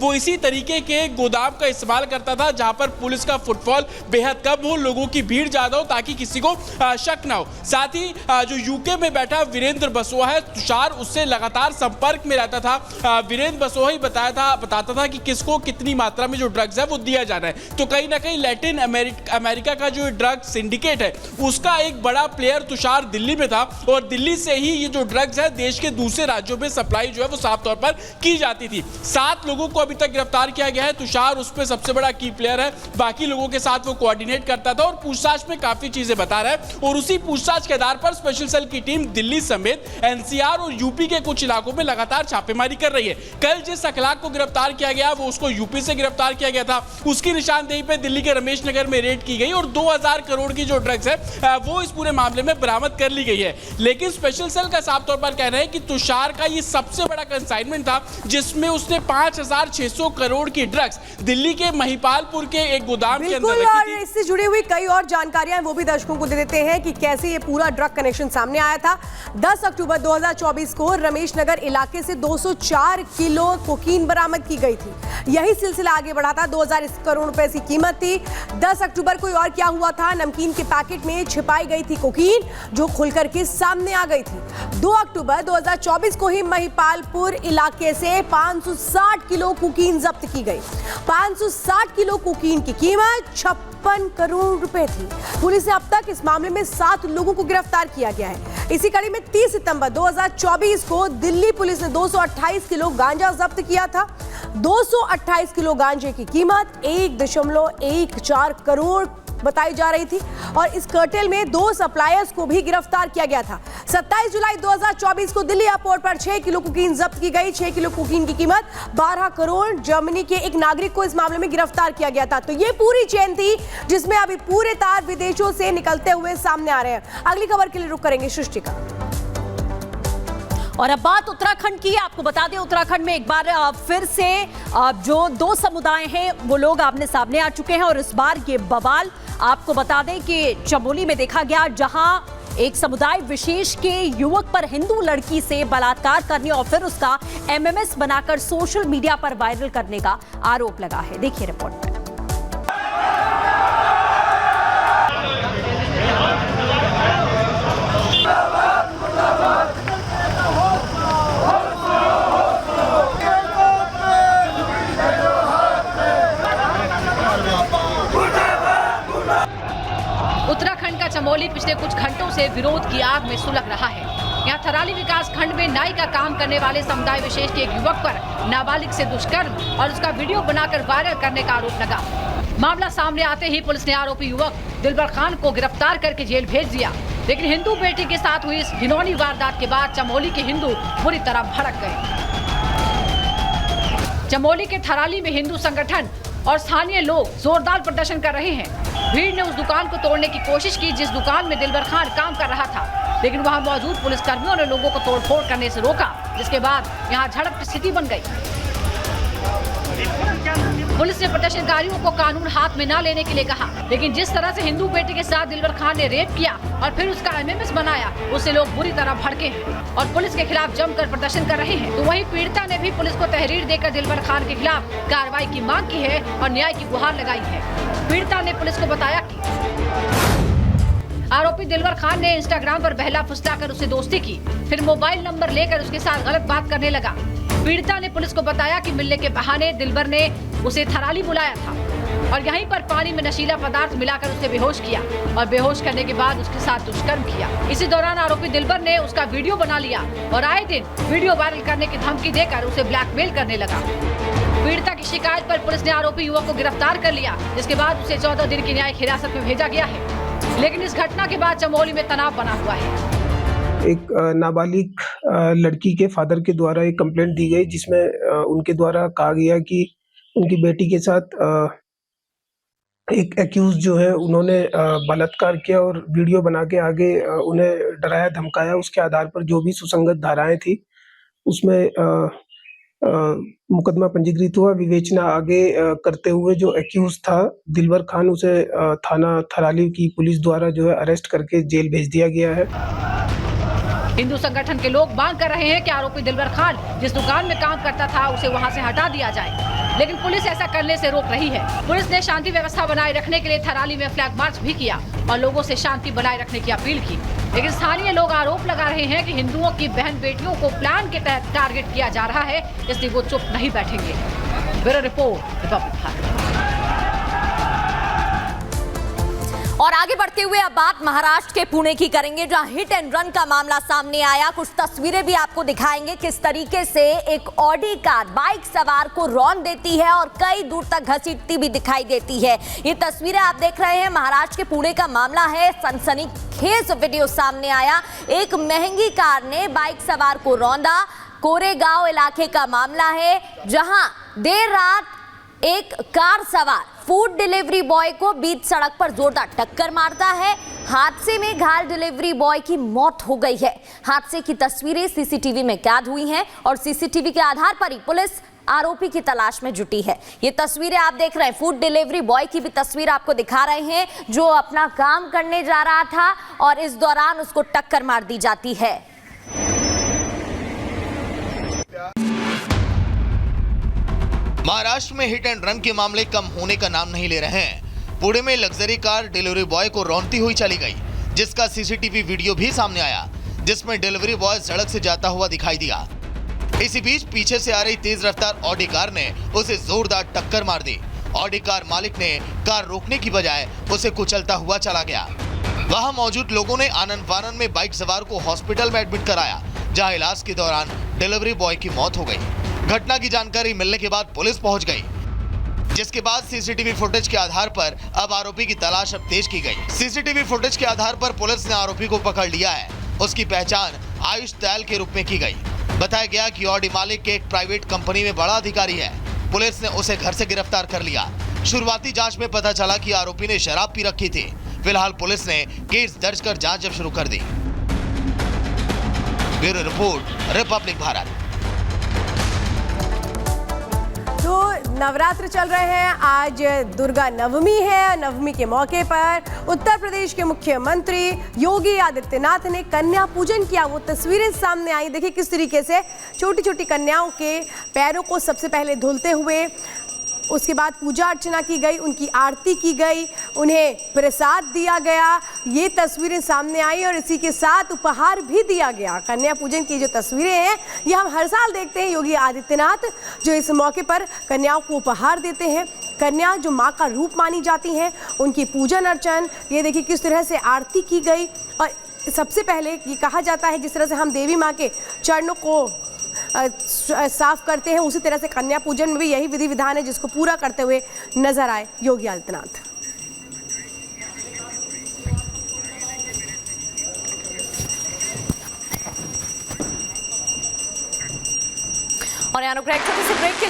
वो इसी तरीके के गोदाम का इस्तेमाल करता था जहां पर पुलिस का फुटफॉल बेहद कम हो, लोगों की भीड़ ज्यादा हो ताकि किसी को शक ना हो। साथ ही जो यूके में बैठा वीरेंद्र बसोहा है, तुषार उससे लगातार संपर्क में रहता था। वीरेंद्र बसोहा ही बताता था कि किसको कितनी मात्रा में जो ड्रग्स है वो दिया जाना है। तो कहीं ना कहीं लैटिन अमेरिका का जो ड्रग सिंडिकेट है उसका एक बड़ा प्लेयर तुषार दिल्ली में था और दिल्ली से ही ये जो ड्रग्स है देश के दूसरे राज्यों में सप्लाई जो है वो साफ तौर पर की जाती थी। 7 लोगों को अभी तक गिरफ्तार किया गया है। तुषार उसमें सबसे बड़ा की प्लेयर है, बाकी लोगों के साथ वो कोऑर्डिनेट करता था और पूछताछ में काफी चीजें बता रहा है। और उसी पूछताछ के आधार पर स्पेशल सेल की टीम दिल्ली समेत एनसीआर और यूपी के कुछ इलाकों में लगातार छापेमारी कर रही है। कल जिस अखलाक को गिरफ्तार किया गया वो उसको यूपी से गिरफ्तार किया गया था, उसकी निशानदेही पे दिल्ली के रमेश नगर में रेड की गई और 2000 करोड़ की जो ड्रग्स है वो इस पूरे मामले में बरामद कर ली गई है। लेकिन स्पेशल सेल का साफ तौर पर कहना है कि तुषार का ये सबसे बड़ा कंसाइनमेंट था जिसमें उसने 5600 करोड़ की ड्रग्स दिल्ली के महिपालपुर के एक गोदाम के अंदर रखी थी। इससे जुड़ी हुई कई और जानकारियां वो भी दर्शकों को दे देते हैं कि कैसे ये पूरा ड्रग कनेक्शन सामने आया था। 10 अक्टूबर 2024 को रमेश नगर इलाके से 204 किलो कोकीन बरामद की गई थी। यही सिलसिला आगे बढ़ा था। 2000 करोड़ रुपए की कीमत थी। 10 अक्टूबर को और क्या हुआ था, नमकीन के पैकेट में छिपाई गई थी कोकीन जो खुलकर के सामने आ गई थी। 2 अक्टूबर 2024 को ही महिपालपुर इलाके से 560 किलो कोकीन जब्त की गई। 560 किलो कोकीन की कीमत 56 करोड़ रुपए थी। पुलिस ने अब तक इस मामले में 7 लोगों को गिरफ्तार किया गया है। इसी कड़ी में 30 सितंबर 2024 को दिल्ली पुलिस ने 228 किलो गांजा जब्त किया था। 228 किलो गांजे की कीमत 1.14 करोड़ बताई जा रही थी और इस कर्टेल में 2 सप्लायर्स को भी गिरफ्तार किया गया था। 27 जुलाई 2024 को दिल्ली एयरपोर्ट पर 6 किलो कोकीन जब्त की गई। 6 किलो कोकीन की कीमत 12 करोड़। जर्मनी के एक नागरिक को इस मामले में गिरफ्तार किया गया था। तो ये पूरी चेन थी जिसमें अभी पूरे तार विदेशों से निकलते हुए सामने आ रहे हैं। अगली खबर के लिए रुक करेंगे सृष्टि का। और अब बात उत्तराखंड की। आपको बता दें उत्तराखंड में एक बार फिर से जो 2 समुदाय हैं वो लोग आमने सामने आ चुके हैं और इस बार ये बवाल आपको बता दें कि चमोली में देखा गया जहां एक समुदाय विशेष के युवक पर हिंदू लड़की से बलात्कार करने और फिर उसका एमएमएस बनाकर सोशल मीडिया पर वायरल करने का आरोप लगा है। देखिए रिपोर्ट में। उत्तराखंड का चमोली पिछले कुछ घंटों से विरोध की आग में सुलग रहा है। यहाँ थराली विकास खंड में नाई का काम करने वाले समुदाय विशेष के एक युवक पर नाबालिग से दुष्कर्म और उसका वीडियो बनाकर वायरल करने का आरोप लगा। मामला सामने आते ही पुलिस ने आरोपी युवक दिलबर खान को गिरफ्तार करके जेल भेज दिया। लेकिन हिंदू बेटी के साथ हुई इस घिनौनी वारदात के बाद चमोली के हिंदू बुरी तरह भड़क गए। चमोली के थराली में हिंदू संगठन और स्थानीय लोग जोरदार प्रदर्शन कर रहे हैं। भीड़ ने उस दुकान को तोड़ने की कोशिश की जिस दुकान में दिलबर खान काम कर रहा था, लेकिन वहां मौजूद पुलिसकर्मियों ने लोगों को तोड़फोड़ करने से रोका, जिसके बाद यहां झड़प की स्थिति बन गई। पुलिस ने प्रदर्शनकारियों को कानून हाथ में न लेने के लिए कहा, लेकिन जिस तरह से हिंदू बेटी के साथ दिलबर खान ने रेप किया और फिर उसका एमएमएस बनाया, उससे लोग बुरी तरह भड़के हैं और पुलिस के खिलाफ जमकर प्रदर्शन कर रहे हैं। तो वहीं पीड़िता ने भी पुलिस को तहरीर देकर दिलबर खान के खिलाफ कार्रवाई की मांग की है और न्याय की गुहार लगाई है। पीड़िता ने पुलिस को बताया कि आरोपी दिलबर खान ने इंस्टाग्राम पर बहला फुसलाकर उससे दोस्ती की, फिर मोबाइल नंबर लेकर उसके साथ गलत बात करने लगा। पीड़िता ने पुलिस को बताया कि मिलने के बहाने दिलबर ने उसे थराली बुलाया था और यहीं पर पानी में नशीला पदार्थ मिलाकर उसे बेहोश किया और बेहोश करने के बाद उसके साथ दुष्कर्म किया। इसी दौरान आरोपी दिलबर ने उसका वीडियो बना लिया और आए दिन वीडियो वायरल करने की धमकी देकर उसे ब्लैकमेल करने लगा। पीड़िता की शिकायत पर पुलिस ने आरोपी युवक को गिरफ्तार कर लिया, जिसके बाद उसे 14 दिन की न्यायिक हिरासत में भेजा गया है। लेकिन इस घटना के बाद चमोली में तनाव बना हुआ है। एक नाबालिग लड़की के फादर के द्वारा एक कंप्लेंट दी गई जिसमें उनके द्वारा कहा गया कि उनकी बेटी के साथ एक एक्यूज जो है उन्होंने बलात्कार किया और वीडियो बना के आगे उन्हें डराया धमकाया। उसके आधार पर जो भी सुसंगत धाराएं थी उसमें मुकदमा पंजीकृत हुआ। विवेचना आगे करते हुए जो एक्यूज था दिलबर खान, उसे थाना थराली की पुलिस द्वारा जो है अरेस्ट करके जेल भेज दिया गया है। हिंदू संगठन के लोग मांग कर रहे हैं कि आरोपी दिलबर खान जिस दुकान में काम करता था उसे वहां से हटा दिया जाए, लेकिन पुलिस ऐसा करने से रोक रही है। पुलिस ने शांति व्यवस्था बनाए रखने के लिए थराली में फ्लैग मार्च भी किया और लोगों से शांति बनाए रखने की अपील की। लेकिन स्थानीय लोग आरोप लगा रहे हैं कि हिंदुओं की बहन बेटियों को प्लान के तहत टारगेट किया जा रहा है, इसलिए वो चुप नहीं बैठेंगे। Bureau report, Republic Bharat. और आगे बढ़ते हुए अब बात महाराष्ट्र के पुणे की करेंगे, जहां हिट एंड रन का मामला सामने आया। कुछ तस्वीरें भी आपको दिखाएंगे किस तरीके से एक ऑडी कार बाइक सवार को रौंद देती है और कई दूर तक घसीटती भी दिखाई देती है। ये तस्वीरें आप देख रहे हैं, महाराष्ट्र के पुणे का मामला है। सनसनीखेज वीडियो सामने आया। एक महंगी कार ने बाइक सवार को रौंदा। कोरेगांव इलाके का मामला है, जहां देर रात एक कार सवार फूड डिलीवरी बॉय को बीच सड़क पर जोरदार टक्कर मारता है। हादसे में घायल डिलीवरी बॉय की मौत हो गई है। हादसे की तस्वीरें सीसीटीवी में कैद हुई हैं और सीसीटीवी के आधार पर ही पुलिस आरोपी की तलाश में जुटी है। ये तस्वीरें आप देख रहे हैं, फूड डिलीवरी बॉय की भी तस्वीर आपको दिखा रहे हैं, जो अपना काम करने जा रहा था और इस दौरान उसको टक्कर मार दी जाती है। महाराष्ट्र में हिट एंड रन के मामले कम होने का नाम नहीं ले रहे हैं। पुणे में लग्जरी कार डिलीवरी बॉय को रौंदती हुई चली गई, जिसका सीसीटीवी वीडियो भी सामने आया, जिसमें डिलीवरी बॉय सड़क से जाता हुआ दिखाई दिया। इसी बीच पीछे से आ रही तेज रफ्तार ऑडी कार ने उसे जोरदार टक्कर मार दी। ऑडी कार मालिक ने कार रोकने की बजाय उसे कुचलता हुआ चला गया। वहां मौजूद लोगों ने आनंद फानन में बाइक सवार को हॉस्पिटल में एडमिट कराया, जहां इलाज के दौरान डिलीवरी बॉय की मौत हो गई। घटना की जानकारी मिलने के बाद पुलिस पहुंच गई, जिसके बाद सीसीटीवी फुटेज के आधार पर अब आरोपी की तलाश अब तेज की गई। सीसीटीवी फुटेज के आधार पर पुलिस ने आरोपी को पकड़ लिया है। उसकी पहचान आयुष दयाल के रूप में की गई। बताया गया कि ऑडी मालिक के एक प्राइवेट कंपनी में बड़ा अधिकारी है। पुलिस ने उसे घर से गिरफ्तार कर लिया। शुरुआती जांच में पता चला कि आरोपी ने शराब पी रखी थी। फिलहाल पुलिस ने केस दर्ज कर जांच अब शुरू कर दी। Bureau report, Republic Bharat. तो नवरात्र चल रहे हैं, आज दुर्गा नवमी है। नवमी के मौके पर उत्तर प्रदेश के मुख्यमंत्री योगी आदित्यनाथ ने कन्या पूजन किया। वो तस्वीरें सामने आई, देखिए किस तरीके से छोटी छोटी कन्याओं के पैरों को सबसे पहले धुलते हुए, उसके बाद पूजा अर्चना की गई, उनकी आरती की गई, उन्हें प्रसाद दिया गया। ये तस्वीरें सामने आई और इसी के साथ उपहार भी दिया गया। कन्या पूजन की जो तस्वीरें हैं, ये हम हर साल देखते हैं। योगी आदित्यनाथ जो इस मौके पर कन्याओं को उपहार देते हैं। कन्या जो माँ का रूप मानी जाती हैं, उनकी पूजन अर्चन, ये देखिए किस तरह से आरती की गई। और सबसे पहले ये कहा जाता है, जिस तरह से हम देवी माँ के चरणों को साफ करते हैं, उसी तरह से कन्या पूजन में भी यही विधि विधान है, जिसको पूरा करते हुए नजर आए योगी आदित्यनाथ। और अनुग्रह, छोटे से ब्रेक के लिए